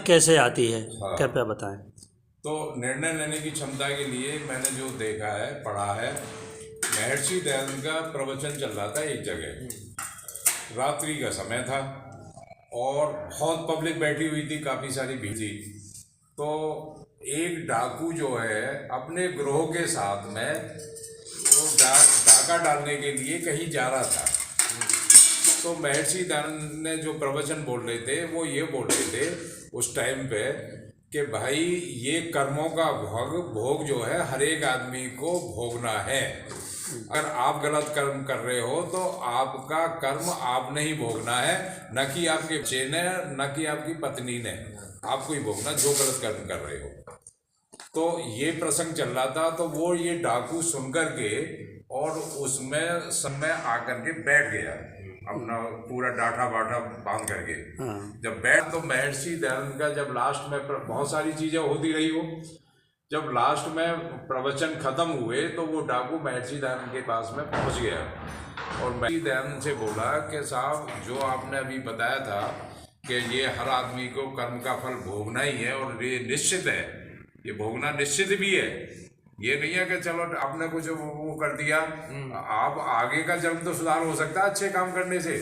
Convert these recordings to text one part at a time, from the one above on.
कैसे आती है, हाँ। कृपया बताएं। तो निर्णय लेने की क्षमता के लिए मैंने जो देखा है, पढ़ा है, महर्षि दयानंद का प्रवचन चल रहा था एक जगह। रात्रि का समय था और बहुत पब्लिक बैठी हुई थी, काफ़ी सारी भीड़ थी। तो एक डाकू जो है अपने ग्रोह के साथ में वो डाका डालने के लिए कहीं जा रहा था। तो महर्षि दयानंद ने जो प्रवचन बोल रहे थे वो ये बोल रहे थे उस टाइम पे कि भाई ये कर्मों का भोग जो है हर एक आदमी को भोगना है। अगर आप गलत कर्म कर रहे हो तो आपका कर्म आपने ही भोगना है, न कि आपके बच्चे ने, न कि आपकी पत्नी ने। आपको ही भोगना जो गलत कर्म कर रहे हो। तो ये प्रसंग चल रहा था, तो वो ये डाकू सुन करके और उसमें समय आकर के बैठ गया, अपना पूरा डाठा बाठा बांध करके। जब बैठ तो महर्षि दयानंद का जब लास्ट में बहुत सारी चीजें होती रही हो, जब लास्ट में प्रवचन खत्म हुए तो वो डाकू महर्षि दयानंद के पास में पहुंच गया और महर्षि दयानंद से बोला कि साहब, जो आपने अभी बताया था कि ये हर आदमी को कर्म का फल भोगना ही है और ये निश्चित है, ये भोगना निश्चित भी है। ये नहीं है कि चलो आपने कुछ वो कर दिया, आप आगे का जन्म तो सुधार हो सकता है अच्छे काम करने से,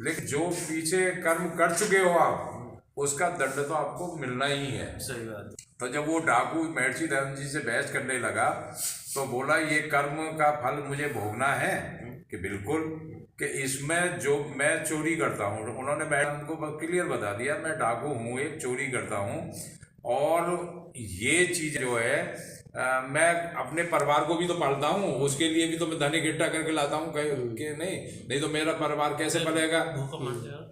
लेकिन जो पीछे कर्म कर चुके हो आप, उसका दंड तो आपको मिलना ही है। सही बात। तो जब वो डाकू महर्षि दयानंद जी से बहस करने लगा तो बोला ये कर्म का फल मुझे भोगना है कि बिल्कुल, कि इसमें जो मैं चोरी करता हूँ, उन्होंने मैडम को क्लियर बता दिया मैं डाकू हूँ, एक चोरी करता हूँ और ये चीज़ जो है मैं अपने परिवार को भी तो पालता हूँ, उसके लिए भी तो मैं धन इकट्ठा करके लाता हूँ कि नहीं तो मेरा परिवार कैसे पलेगा।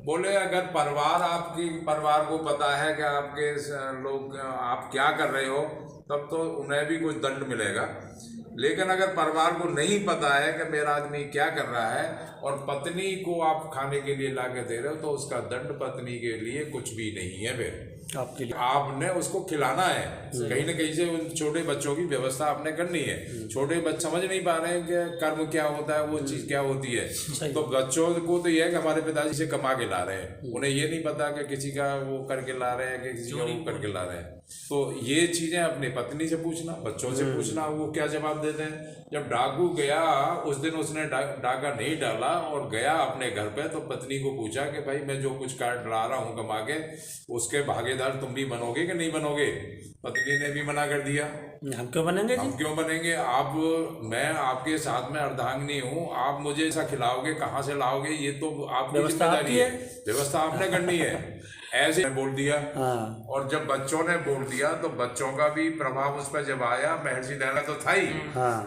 बोले अगर परिवार को पता है कि आपके लोग आप क्या कर रहे हो तब तो उन्हें भी कुछ दंड मिलेगा, लेकिन अगर परिवार को नहीं पता है कि मेरा आदमी क्या कर रहा है और पत्नी को आप खाने के लिए ला के दे रहे हो तो उसका दंड पत्नी के लिए कुछ भी नहीं है। फिर आपके लिए आपने उसको खिलाना है, कहीं ना कहीं से उन छोटे बच्चों की व्यवस्था आपने करनी है। छोटे बच्चे समझ नहीं पा रहे हैं कि कर्म क्या होता है, वो चीज क्या होती है। तो बच्चों को तो ये है कि हमारे पिताजी से कमा के ला रहे हैं, उन्हें ये नहीं पता कि किसी का वो करके ला रहे हैं कि किसी का वो करके ला रहे हैं। तो ये चीजें अपनी पत्नी से पूछना, बच्चों से पूछना, वो क्या जवाब देते हैं। जब डाकू गया उस दिन उसने डाका नहीं डाला और गया अपने घर पे, तो पत्नी को पूछा कि भाई मैं जो कुछ काट ला रहा हूँ कमा के, उसके भागीदार तुम भी बनोगे कि नहीं बनोगे। पत्नी ने भी मना कर दिया, हम क्यों बनेंगे, हम क्यों बनेंगे, आप मैं आपके साथ में अर्धांगिनी हूँ, आप मुझे ऐसा खिलाओगे, कहाँ से लाओगे, ये तो आपकी जिम्मेदारी है, व्यवस्था आपने करनी है। ऐसे बोल दिया। और जब बच्चों ने बोल दिया तो बच्चों का भी प्रभाव उस पर जब आया, महर्षि दयानंद तो था ही,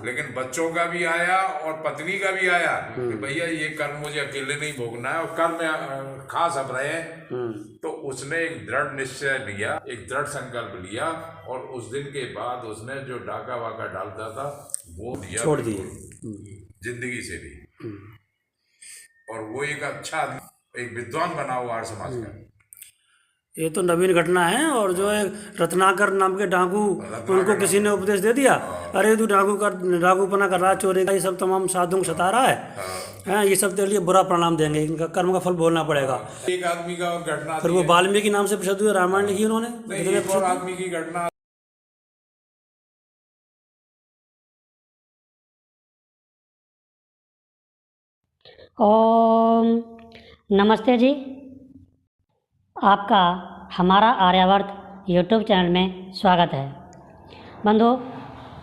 लेकिन बच्चों का भी आया और पत्नी का भी आया कि भैया ये कर्म मुझे अकेले नहीं भोगना है और कर्म खा सब रहे हैं। तो उसने एक दृढ़ निश्चय लिया, एक दृढ़ संकल्प लिया और उस दिन के बाद उसने जो डाका वाका डालता था वो दिया, छोड़ दिए जिंदगी से भी। और वो एक अच्छा एक विद्वान बना हुआ आर्य समाज का। ये तो नवीन घटना है। और जो है रत्नाकर नाम के डाकू, उनको किसी ने उपदेश दे दिया, अरे तू डाकूपना कर रहा है, चोरी का, ये सब तमाम साधुओं को सता रहा है, ये सब तेरे लिए बुरा परिणाम देंगे, इनका कर्म का फल भोगना पड़ेगा। एक आदमी का घटना, फिर वो वाल्मीकि नाम से प्रसिद्ध हुए, रामायण लिखी उन्होंने। एक और आदमी की घटना। ओम नमस्ते जी, आपका हमारा आर्यावर्त यूट्यूब चैनल में स्वागत है। बंधु,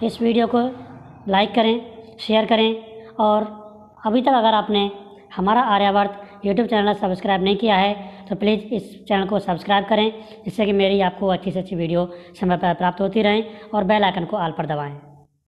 इस वीडियो को लाइक करें, शेयर करें और अभी तक अगर आपने हमारा आर्यावर्त यूट्यूब चैनल सब्सक्राइब नहीं किया है तो प्लीज़ इस चैनल को सब्सक्राइब करें, जिससे कि मेरी आपको अच्छी से अच्छी वीडियो समय पर प्राप्त होती रहें और बेल आइकन को ऑल पर दबाएं।